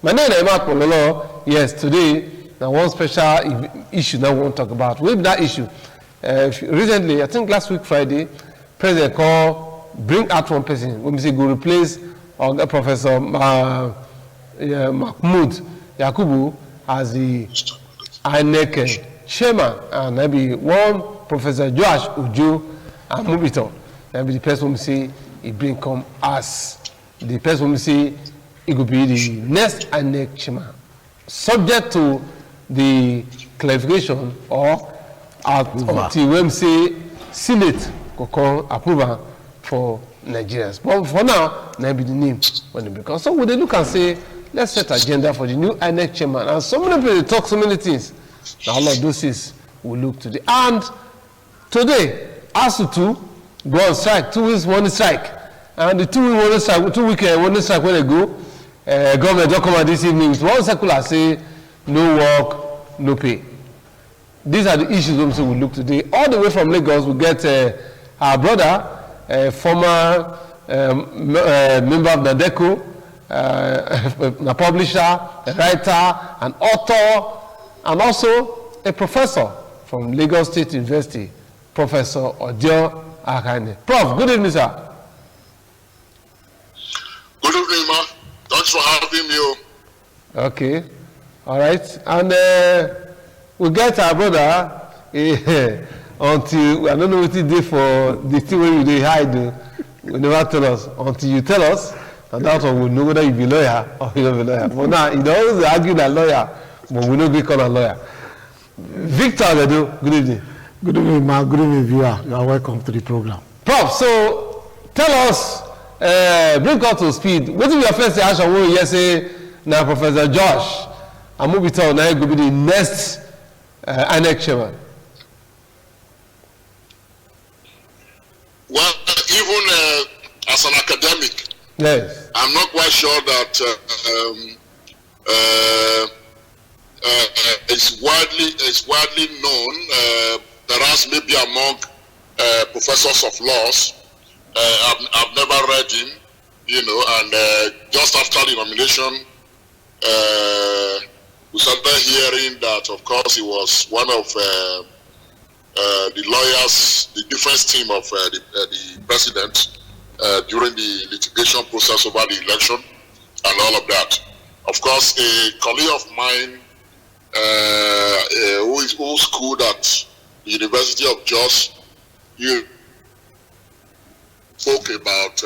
My name is Mark Pololo. Yes, today, now one special issue that we want to talk about. With that issue, recently, I think last week Friday, President called, bring out one person. When we say go replace Professor Mahmoud Yakubu as the INEC chairman, and maybe one Professor Josh Uju and Mubito. Maybe the person we say he bring come as the person we say it could be the next INEC chairman, subject to the clarification or until when say Senate could call approval for Nigerians. But for now, maybe the name when it becomes. So when they look and say, let's set agenda for the new INEC chairman, and so many people talk so many things. Now all of those things we look today. And today, ASU2 go on strike, 2 weeks one strike, and the 2 week one strike, 2 week one strike when they go. Government don't come out this evening with one circular say no work, no pay. These are the issues we look today. All the way from Lagos, we get our brother, former member of NADECO, a publisher, a writer, an author, and also a professor from Lagos State University, Professor Odio Akane. Prof, good evening, sir. Good evening, ma. Thanks for having me. Okay, all right. And we get our brother until, I don't know what he did for the thing where you hide. You never tell us. Until you tell us, and that's when we know whether you be lawyer or you don't be lawyer. But now, you always argue that lawyer, but we know we call a lawyer. Victor, good evening. Good evening, Mark. Good evening, viewer. You are welcome to the program. Prof, so tell us, bring us to speed. What is your first reaction when you say, now Professor Josh, I'm moving to now going to be the next INEC chairman? Well, even as an academic, yes, I'm not quite sure that it's widely known. Perhaps maybe among professors of laws, I've never read him, and just after the nomination, we started hearing that, of course, he was one of the lawyers, the defense team of the president during the litigation process over the election and all of that. Of course, a colleague of mine who schooled at the University of Jos, spoke about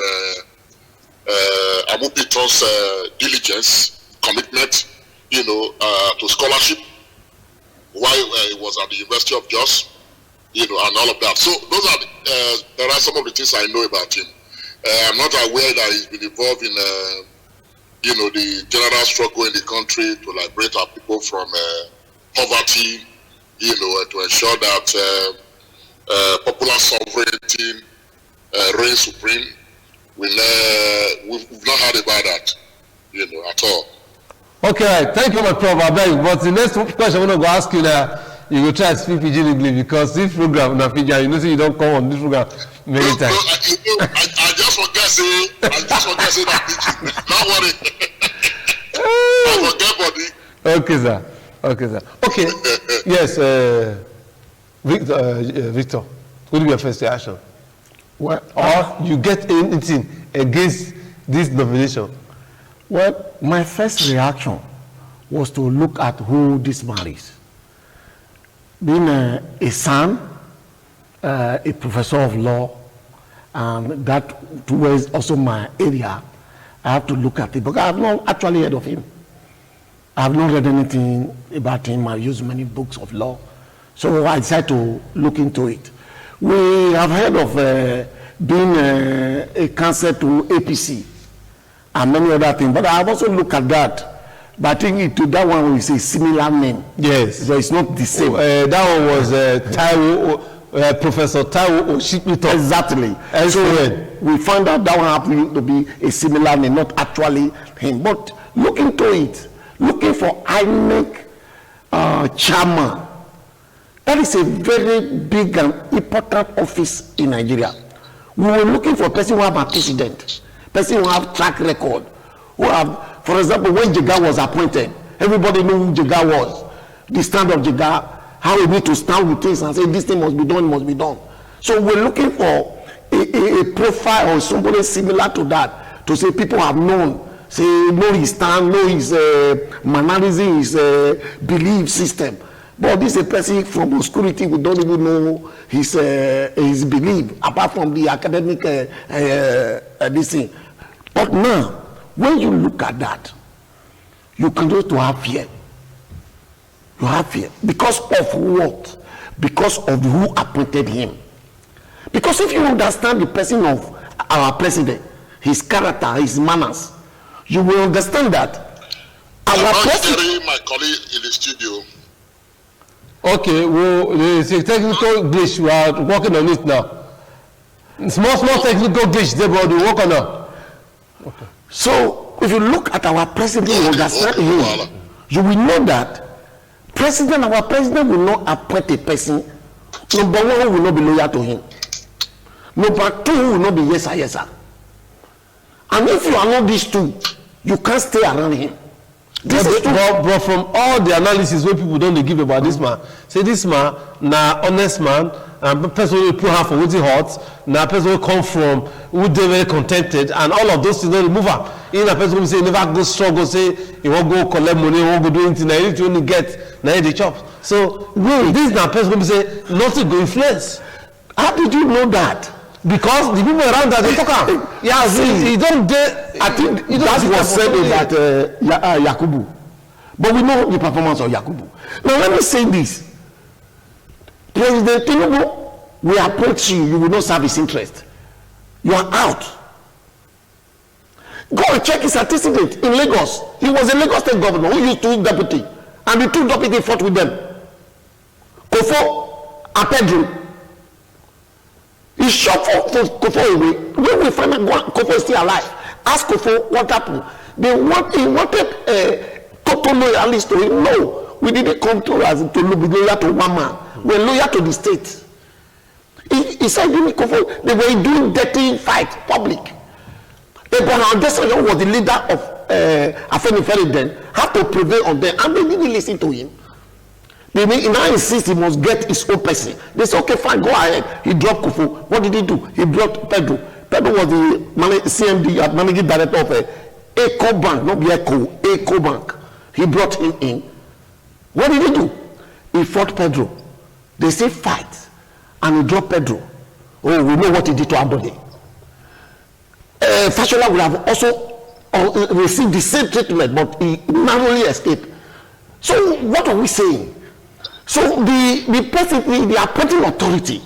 Amupito's diligence, commitment, to scholarship while he was at the University of Jos, and all of that. So those are there are some of the things I know about him. I'm not aware that he's been involved in the general struggle in the country to liberate our people from poverty, to ensure that popular sovereignty reigns supreme. We've not heard about that, at all. Okay, thank you, my prof. I beg. But the next question I want to ask you now, you will try to speak Pidgin English because this program, you know, you don't come on this program many times. I just forget to say that Pidgin. Don't worry. I forget body. Okay, sir. Okay. Yes, Victor, what will be your first reaction? Well, or you get anything against this nomination? Well, my first reaction was to look at who this man is. Being a son, a professor of law, and that was also my area, I have to look at it because I have not actually heard of him. I have not read anything about him. I use many books of law. So I decided to look into it. We have heard of being a counsel to APC and many other things, but I have also looked at that. But I think that one is a similar name. Yes. So it's not the same. That one was Professor Taiwo Oshipito. Exactly. So we found out that one happened to be a similar name, not actually him. But look into it. Looking for INEC chairman. That is a very big and important office in Nigeria. We were looking for a person who have antecedent, person who have track record, who have For example, when Jega was appointed, everybody knew who Jega was. The stand of Jega, how we need to stand with things and say this thing must be done, must be done. So we're looking for a profile or somebody similar to that, to say people have known, say know his stand, know his mannerism, his belief system. But this is a person from obscurity, we don't even know his belief, apart from the academic this thing. But now, when you look at that, you can go to have fear. You have fear. Because of what? Because of who appointed him. Because if you understand the person of our president, his character, his manners, you will understand that our president. My colleague in the studio. Okay, well, there's a technical glitch. We are working on it now. Small technical glitch there, but we work on it. Okay. So, if you look at our president, you understand him. You will know that our president will not appoint a person. Number one, who will not be loyal to him. Number two, who will not be yes sir. And if you are not these two, you can't stay around him. But from all the analysis where people don't give about this man, say this man na honest man, and person who put half for what he hot, na person who come from who they very contented, and all of those things don't remove him. In a person who say never go struggle, say he won't go collect money, he won't go do anything, he need to only get na the chops. So this na person who say nothing go influence. How did you know that? Because the people around that they talk yes, he don't get. I think that was said about Yakubu, but we know the performance of Yakubu. Now let me say this: President Tinubu will approach you, you will not serve his interest. You are out. Go and check his antecedent in Lagos. He was a Lagos state governor who used two deputy, and the two deputy fought with them. Kofo and Pedro. He shot for Kofo away. When we find out Kofo is still alive, ask Kofo what happened. He wanted total loyalist to him. No, we didn't come to as to be loyal to one man. We're loyal to the state. He said Kofo, they were doing dirty fight, public. Abraham Adesanya was the leader of Afenifere then, had to prevail on them, and they didn't listen to him. They now insist he must get his own person. They say, okay, fine, go ahead. He dropped Kofo. What did he do? He dropped Pedro. Pedro was the CMD, managing director of Eco Bank, not the Eco Bank. He brought him in. What did he do? He fought Pedro. They say fight, and he dropped Pedro. Oh, we know what he did to Ambode. Fashola would have also received the same treatment, but he narrowly escaped. So what are we saying? So the person, the appointing authority,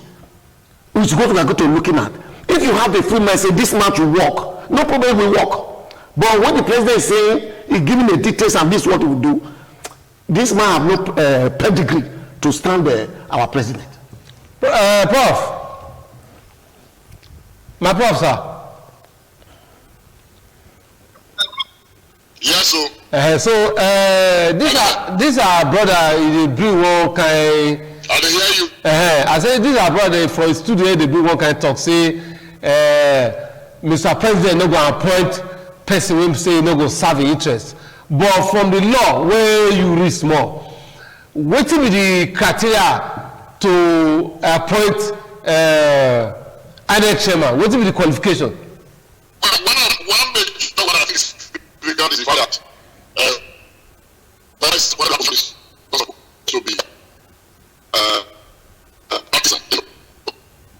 which is what we are going to be looking at. If you have a free man say this match will work, no problem, will work. But when the president is saying he's giving the details and this is what he will do, this man have no pedigree to stand our president. Prof, my prof, sir. Yes, sir. These are brother. They bring one kind. I dey hear you. I say these are brother for his studio. They bring one kind talk. Say, Mr. President no go appoint person wey say no go serve him interest. But from the law where you read small, what will be the criteria to appoint INEC chairman? What will be the qualification? One big regard is the fact that that is what is to be partisan.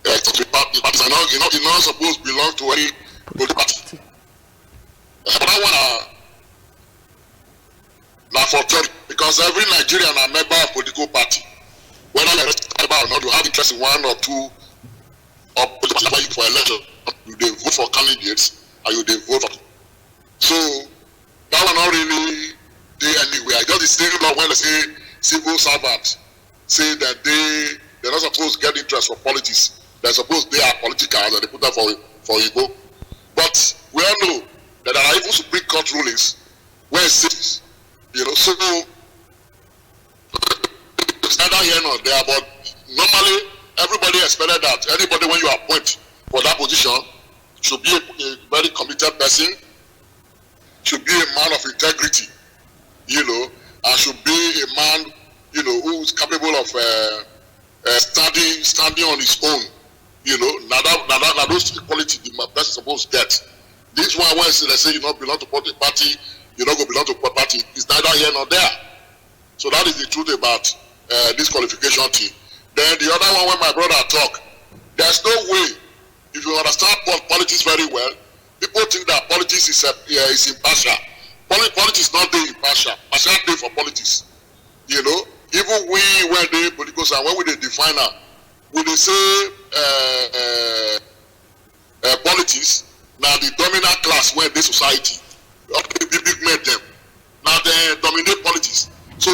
Partisan, you're not supposed to belong to any political party. But I want now for theory, because every Nigerian are member of political party. Whether you're tribal or not, you have interest in one or two or political party for election. You they vote for candidates and you they vote for. So that one not really there anywhere. Just the same law when they say civil servants say that they're not supposed to get interest for politics. They're supposed they are political and they put that for Igbo. But we all know that there are even Supreme Court rulings where it says, so it's neither here nor there, but normally everybody expected that anybody when you appoint for that position should be a very committed person, should be a man of integrity, you know, and should be a man, you know, who is capable of standing on his own, you know. Now those qualities the person supposed to get. This one, when they say you don't belong to party, you don't go belong to party, it's neither here nor there. So that is the truth about this qualification thing. Then the other one, when my brother talk, there's no way, if you understand politics very well, people think that politics is impartial. Politics is not being impartial. Partial day for politics. You know, even we, when they political side, when we define them, when they say politics, now the dominant class where the society, the big made them. Now they dominate politics. So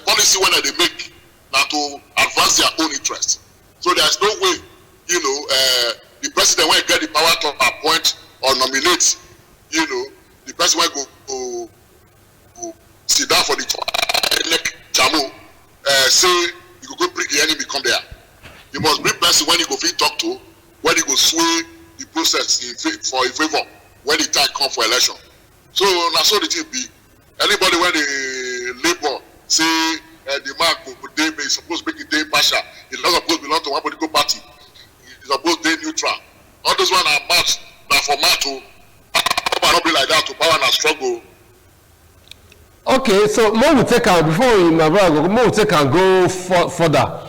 policy when they make now to advance their own interest. So there's no way, you know, the president when get the power to appoint or nominate, you know, the president will go sit down for the INEC Jamu, say you go bring the enemy come there. You must bring person when you go fit talk to, when you go sway the process in favor when the time come for election. So now so the thing be. Anybody when the labor say the man they may supposed to make it day partial, it's not supposed to belong to one political party. It's supposed to be neutral. All those one are match now for match to power not be like that to power and struggle. Okay, so more will take and before my brother go, more will take and go further.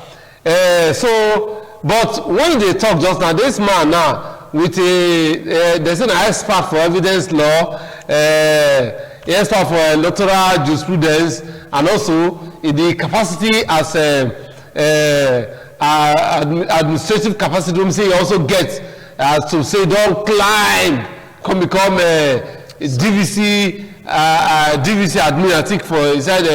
So, but when they talk just now, this man now with there's an expert for evidence law, expert for electoral jurisprudence, and also in the capacity as administrative capacity. We say he also gets to say don't climb, come become DVC admin. I think for inside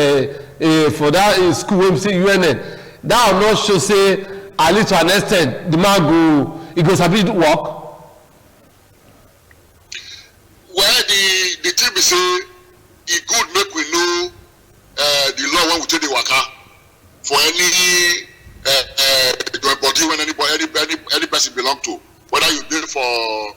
for that school when we say UNN. That will not show say at least to an extent the man go he goes a bit work. Well, the thing we say it good make we know the law when we take the waka for any body when any person belong to, whether you did for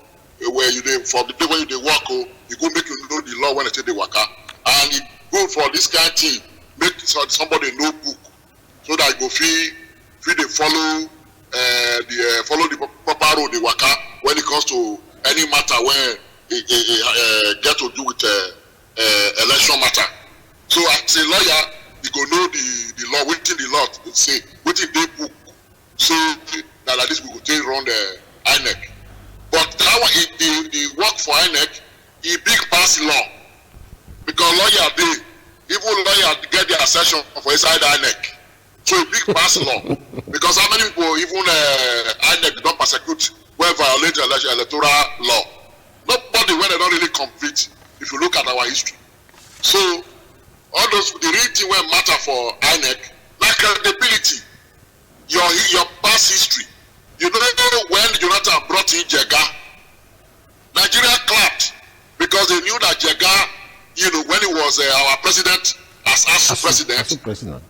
where you did for the day when you did work, you go make you know the law when they take the waka, and it good for this kind of thing make somebody know book so that you go feel they follow follow the proper road the waka when it comes to any matter where it get to do with election matter. So as a lawyer, you go know the law, waiting the law say, waiting the book, so that at least we go take run the INEC. But that one, the work for INEC, he big pass law. Because lawyer they, even lawyer get their session for inside INEC. So a big pass law. Because how many people, even INEC don't persecute when violate electoral law? Nobody when they don't really compete, if you look at our history. So all those the real thing will matter for INEC, like credibility, your past history. You don't know when Jonathan brought in Jega, Nigeria clapped because they knew that Jega, you know, when he was our president, as president,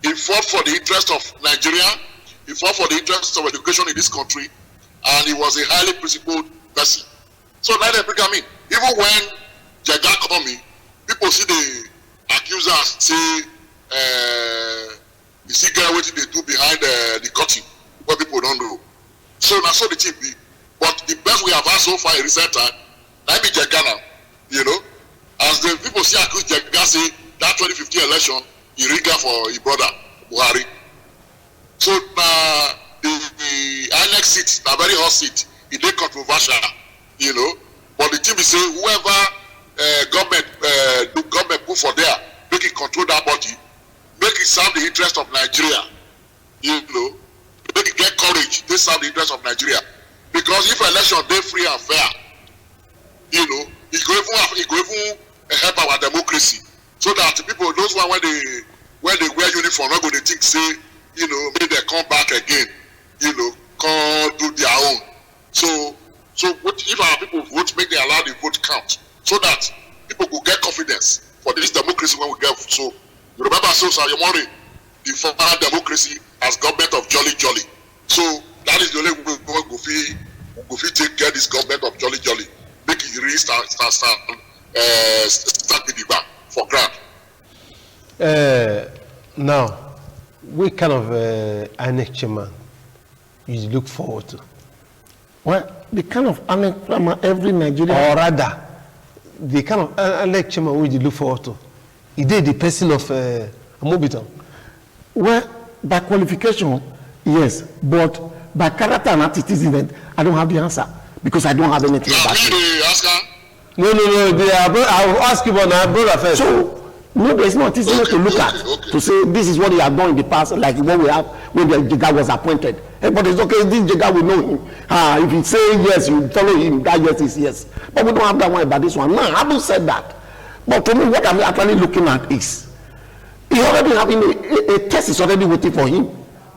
he fought for the interest of Nigeria, he fought for the interest of education in this country, and he was a highly principled person. So now they bring him in. Even when Jega come in, people see the accusers say, you see what they do behind the curtain, where people don't know. So now so the thing be. But the best we have had so far in recent time, that be Jega now, you know. As the people see accuse Jega say that 2015 election, he rigged for his brother, Buhari. So the INEC seat, a very hot seat, it is controversial, you know. But the thing is say whoever government put for there, make it control that body, make it serve the interest of Nigeria, you know, make it get courage, they serve the interest of Nigeria. Because if election they free and fair, you know, it go even help our democracy. So that people, those one when they wear uniform, not going to think say, you know, maybe they come back again, you know, come do their own. So what if our people vote, make they allow the vote count, so that people will get confidence for this democracy when we get. So you remember, so Sayomori, the former democracy as government of jolly. So that is the only way we go fit take care this government of jolly, make it really stand start with the back for grant. Now, what kind of INEC chairman you look forward to? Well, the kind of INEC chairman every Nigerian... Or rather, the kind of INEC chairman you look forward to? Is it the person of Mobiton? Well, by qualification, yes, but by character and attitude, I don't have the answer because I don't have anything about it. No. I'll ask you about my brother first. So, no, there's no antecedent to look at to say this is what he has done in the past, like what we have when the Jega was appointed. But it's okay, this Jega we know him. If he say yes, you follow him, that yes is yes. But we don't have that one about this one. No, I haven't said that. But to me, what I'm actually looking at is he already having a test is already waiting for him.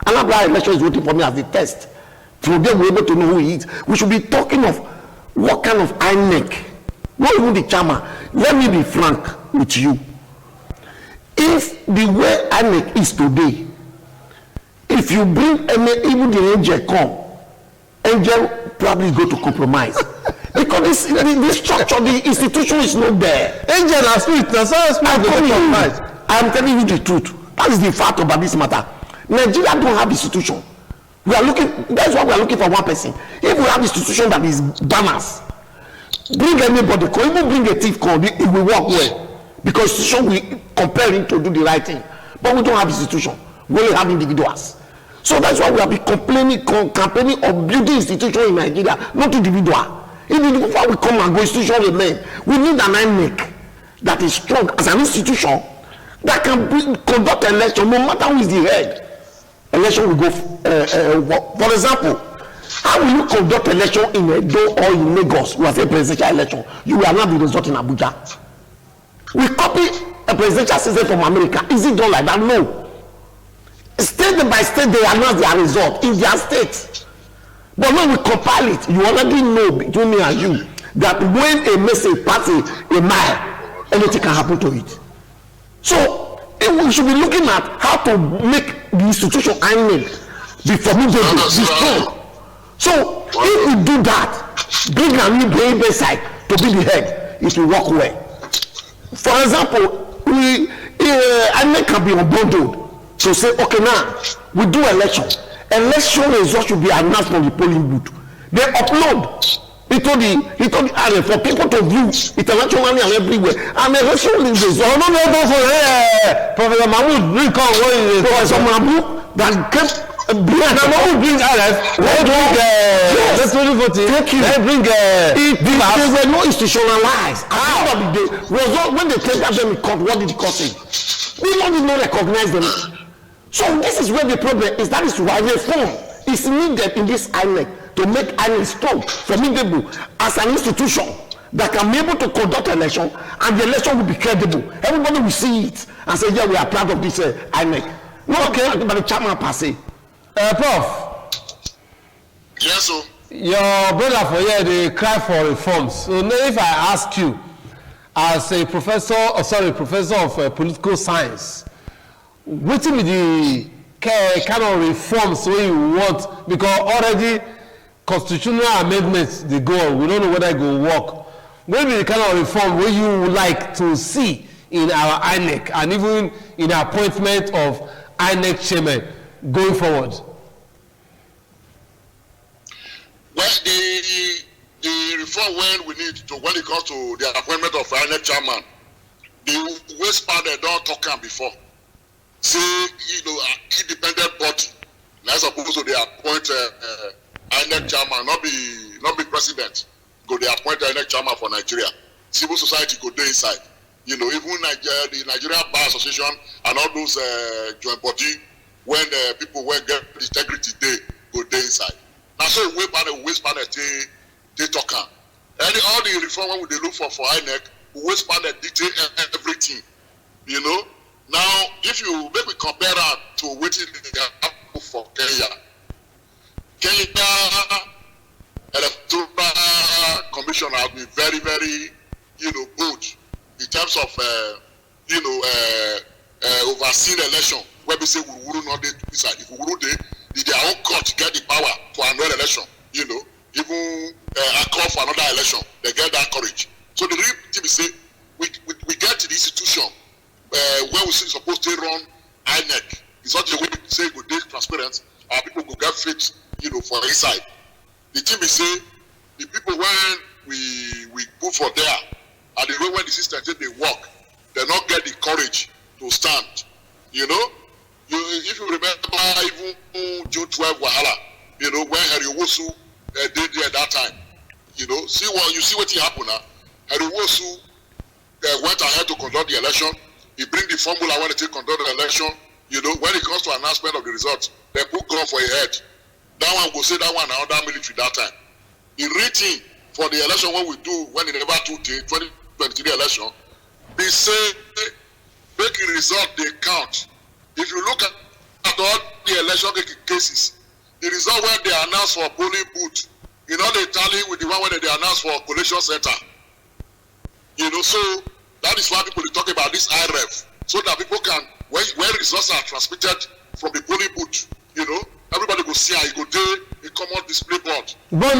Another election is waiting for me as the test. From there, we're able to know who he is. We should be talking of what kind of INEC, not even the chairman. Let me be frank with you. If the way INEC is today, if you bring even the angel come, angel probably go to compromise. Because the structure, the institution is not there. Angel and spirit, that's all spirit. I'm telling you the truth. That is the fact about this matter. Nigeria don't have institution. We are looking, that's why we are looking for one person. If we have institution that is balanced, bring anybody, even bring a thief, it will work well. Because institution will compel him to do the right thing. But we don't have institution. We only have individuals. So that's why we have been campaigning of building institution in Nigeria, not individual. Even before we come and go, institution remain. We need an INEC that is strong as an institution that can conduct election no matter who is the head. Election will go, for example, how will you conduct election in Edo or in Lagos? You have a presidential election. You will have the result in Abuja. We copy a presidential system from America. Is it done like that? No. State by state, they announce their result in their state. But when we compile it, you already know between me and you that when a message passes a mile, anything can happen to it. So we should be looking at how to make the institution INEC be formidable, be strong. So if we do that, bring a new brain side to be the head, it will work well. For example, INEC can be unbundled to say, okay, now we do election. Election results should be announced from the polling booth. They upload it to the area for people to view internationally and everywhere. And election results. No, Professor Mahmoud, Professor Mahmoud that came behind. Mahmoud brings RF. Let's bring they were not institutionalized. When they take them in court, what did it cost him? We did not recognize them. So this is where the problem is. That is why reform is needed in this INEC to make INEC strong, formidable as an institution that can be able to conduct election, and the election will be credible. Everybody will see it and say, yeah, we are proud of this INEC. Not okay, but the chairman per se. Prof. Yes, sir. Your brother for here, they cry for reforms. So now if I ask you, as a professor of political science, what will be the kind of reforms wey you want? Because already constitutional amendments they go on. We don't know whether it will work. What will be the kind of reform wey you would like to see in our INEC and even in the appointment of INEC chairman going forward? Well, the reform when it comes to the appointment of INEC chairman, the waste part they don't talk about before. Say, independent body. Now supposed to they appoint INEC chairman, not be president. Go they appoint INEC chairman for Nigeria. Civil society go there inside. Even the Nigeria Bar Association and all those joint body when people will get integrity they go there inside. Now so waste panel they talk on. All the reform when they look for INEC, waste panel detail everything. Now, if you maybe compare that to what they have for Kenya Electoral Commission has been very, very, good in terms of, overseeing election. Where we say we will not decide. If we will their own court get the power to annul election. Even call for another election, they get that courage. So the real thing is say we get to the institution where we supposed to run INEC. It's not the way we say go dey transparent, our people go get faith, for inside. The thing is say the people when we go for there, and the way when the system they work, they not get the courage to stand. If you remember even June 12 Wahala, when Harry Wosu did there at that time, you see what happened now. Harry Wosu went ahead to conduct the election. He bring the formula when they conduct the election. When it comes to announcement of the results, they put gun for your head. That one go say that one another military that time. The rating for the election when we do when they never do the 2023 election, they say make the result they count. If you look at all the election cases, the result when they announce for polling booth, they tally with the one when they announce for collation center. So that is why people talk about this IREF, so that people can, when results are transmitted from the polling booth, everybody go see how you go there, a common display board. But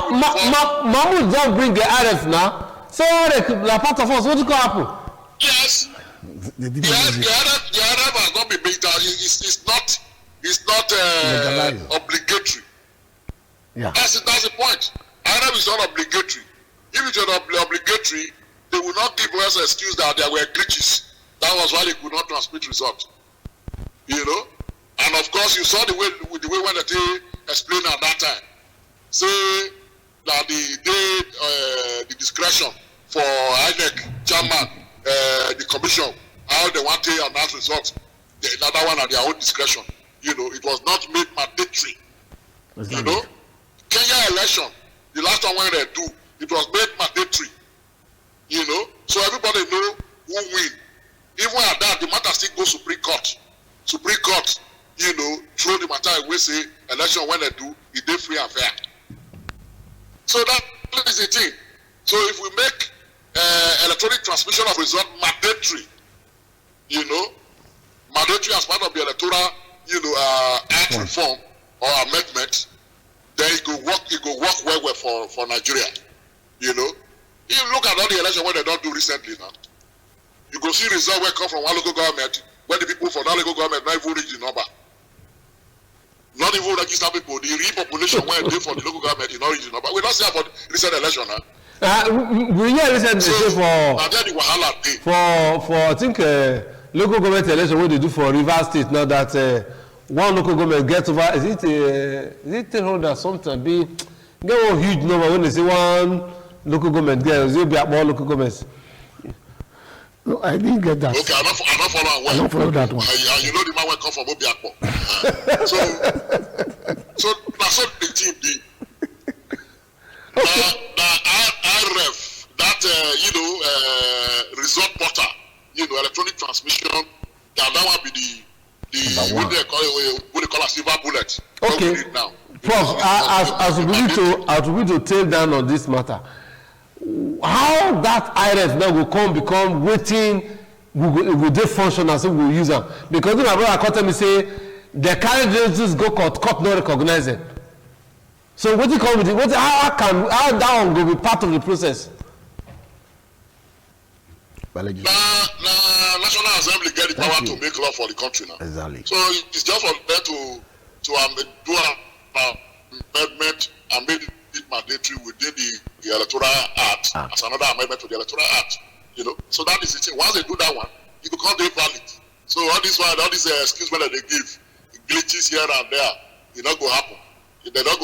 Mahmoud just bring the IREF now. So the part of us, what do you happen? Yes. The IREF has not been made. It's not obligatory. Yeah. That's the point. IREF is not obligatory. If it was obligatory, they would not give us an excuse that there were glitches. That was why they could not transmit results. And of course, you saw the way when they explained at that time. Say that the discretion for INEC chairman, the commission, how they want to announce results, another one at their own discretion. It was not made mandatory. Kenya election, the last one when they do, it was made mandatory. So everybody know who win. Even at that, the matter still goes to Supreme Court. Supreme Court, throw the matter away, say election when they do, it is free and fair. So that is the thing. So if we make electronic transmission of result mandatory, mandatory as part of the electoral, act reform or amendment, then it go work well for Nigeria. You look at all the election what they don't do recently now. You go see result where come from one local government when the people from that local government not even reach the number. Not even register people. The real population where they for the local government is not reach the number. We don't see about recent election now. We hear recently for I think local government election what they do for Rivers State now that one local government gets over is it 300 something be get one huge number when they say one local government gets will be at more local governments. No, I didn't get that. Okay, I don't follow. I don't follow that one. You know the man will come from Obiakpo. So that's what the team did. The IREF, that result portal, electronic transmission, that one be the what they call a silver bullet. Okay. Now. Prof, as we to tail down on this matter, how that IREF now will become waiting will they function as if we will use them? Because my brother called me say the carry just go court not recognize it. So what do you call it? How that one will be part of the process? National Assembly get the power to make law for the country now. Exactly. So it's just for them to do an amendment and make it mandatory within the electoral act as another amendment to the electoral act. So that is the thing. Once they do that one, it becomes valid. So all these excuse when they give glitches here and there, it not go happen. They don't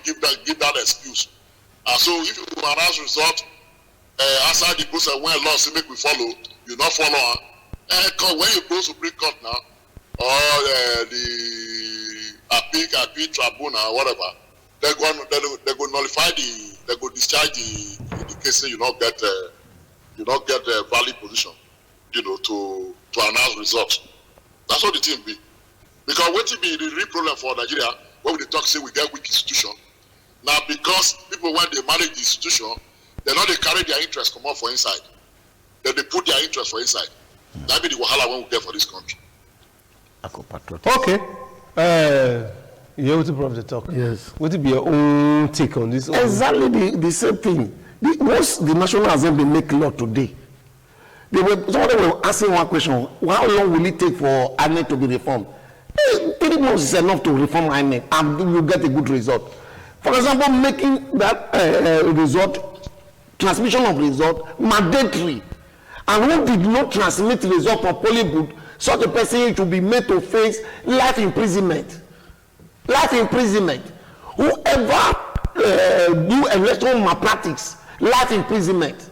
give that excuse. So if you announce result outside the process when law say make we follow, you not follow. When you go to Supreme Court now, or the appeal tribunal, whatever, they go nullify they go discharge the case. You not get a valid position, to announce results. That's what the thing be. Because what will be the real problem for Nigeria when we talk say we get weak institution. Now because people when they manage the institution, they know they carry their interest come out for inside. Then they put their interest for inside. That be the wahala when we get for this country. Okay. You have to probably talk. Yes. What will be your own take on this? Exactly the same thing. Once the National Assembly make law today, somebody were asking one question: how long will it take for INEC to be reformed? 3 months is enough to reform INEC, and you get a good result. For example, making that result, transmission of result, mandatory, and who did not transmit result from polling booth, such a person should be made to face life imprisonment. Life imprisonment. Whoever do election malpractice, life imprisonment.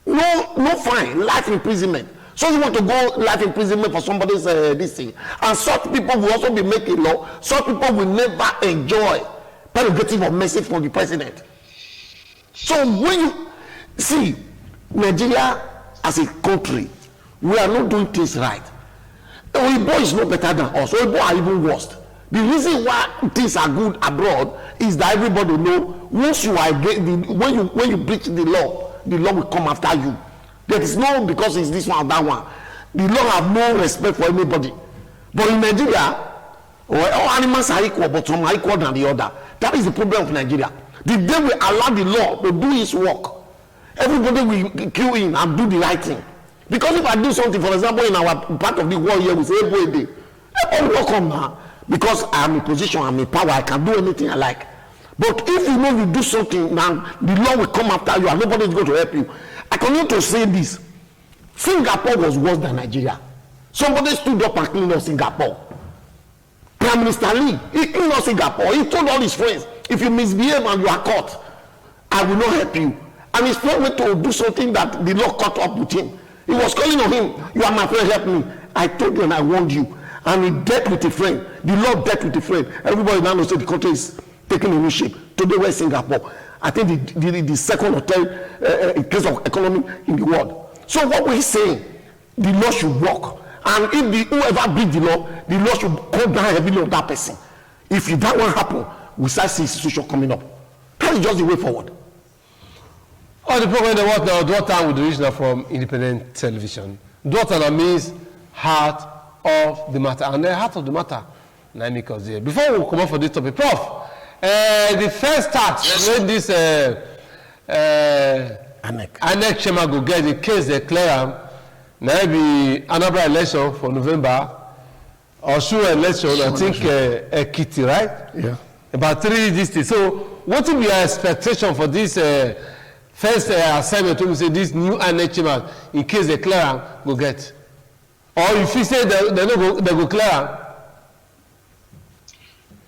No fine, life imprisonment. So you want to go life imprisonment for somebody's this thing, and such people will also be making law. Such people will never enjoy prerogative of mercy from the president. So when you see Nigeria as a country, we are not doing things right. Oyibo is no better than us. Oyibo are even worse. The reason why things are good abroad is that everybody know once you are when you breach the law will come after you. There is no because it's this one or that one. The law have no respect for anybody. But in Nigeria, all animals are equal, but some are equal than the other. That is the problem of Nigeria. The day we allow the law to do its work, everybody will queue in and do the right thing. Because if I do something, for example, in our part of the world here, we say, everybody, welcome now. Because I am in position, I am in power, I can do anything I like. But if you know you do something, now the law will come after you and nobody is going to help you. I continue to say this. Singapore was worse than Nigeria. Somebody stood up and cleaned up Singapore. Prime Minister Lee, he cleaned up Singapore. He told all his friends, if you misbehave and you are caught, I will not help you. And his friend went to do something that the law caught up with him. He was calling on him, you are my friend, help me. I told you and I warned you. And he dealt with a friend. The law dealt with a friend. Everybody now knows that the country is taking a new shape. Today we're Singapore. I think the second or third in case of economy in the world. So what we're saying, the law should work. And if whoever breaks the law should come down heavily on that person. If that won't happen, we start seeing situation coming up. That is just the way forward. On the program, the what now? UDUOTA with the original from Independent Television. UDUOTA means heart of the matter, and the heart of the matter. Before we come up for this topic, Prof, the first start when this INEC chairman go get the case declare now be Anambra election for November, or sure election, I think Ekiti, right? Yeah. About 3 districts. So what will be your expectation for this first assignment to say this new INEC chairman in case the clear go get? Or if you say they go clear?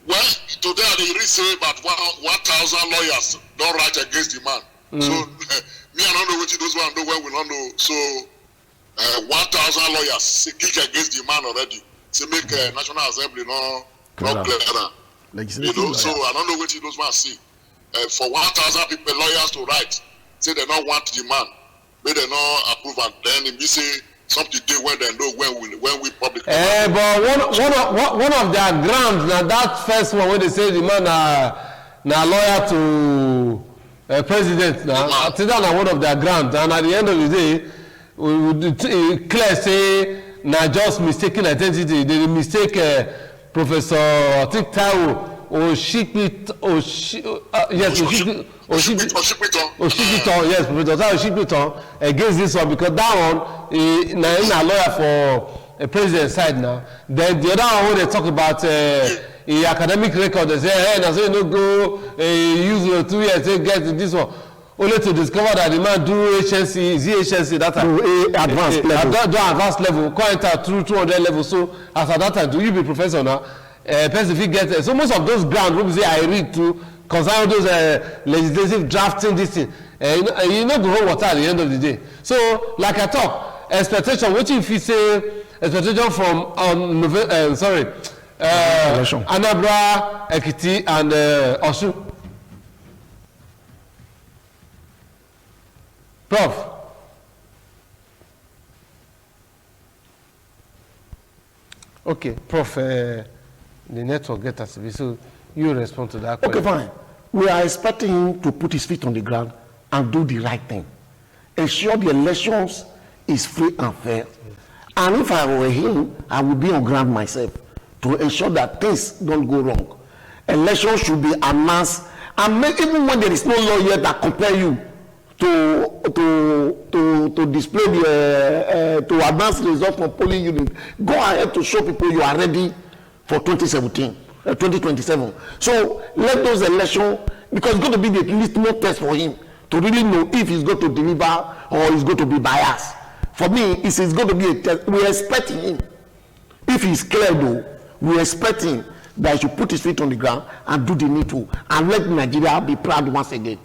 Well, today they really say about 1,000 lawyers don't write against the man. So me, I don't know what those one do well, we don't know. So 1,000 lawyers speak against the man already. To make National Assembly no clear. You know, so I don't know what those ones see. For 1,000 people, lawyers to write, say they don't want the man, but they don't approve, and then we say something day when they know when we public. But one of their grounds now, that first one when they say the man na lawyer to president now, I think that's one of their grounds, and at the end of the day, we clear say na just mistaken identity. They mistake Professor I think Taiwo Oshipiton, yes, Professor Taiwo Oshipiton against this one, because that one na lawyer for a president side now. Then the other one when they talk about academic record, they say, hey, now so you no go use your 2 years to get this one. Only to discover that the man do HNC that time. Advanced level. Do advanced level, go enter through 200 level. So as at that time, do you be professor now? Person if you get so most of those grounds we say I read to concern those legislative drafting this thing. You know go hold water at the end of the day. So like I talk, expectation. What if you say expectation from Anambra, Ekiti, and Osun? Prof. Okay, Prof. The network get us. So you respond to that question. Okay, fine. We are expecting him to put his feet on the ground and do the right thing. Ensure the elections is free and fair. And if I were him, I would be on ground myself to ensure that things don't go wrong. Elections should be announced, and even when there is no law yet that compel you to display the to advance results from polling unit. Go ahead to show people you are ready for 2027. So let those elections, because it's going to be the litmus test for him to really know if he's going to deliver or he's going to be biased. For me, it's going to be a test. We're expecting him. If he's clear though, we're expecting that he should put his feet on the ground and do the needful and let Nigeria be proud once again.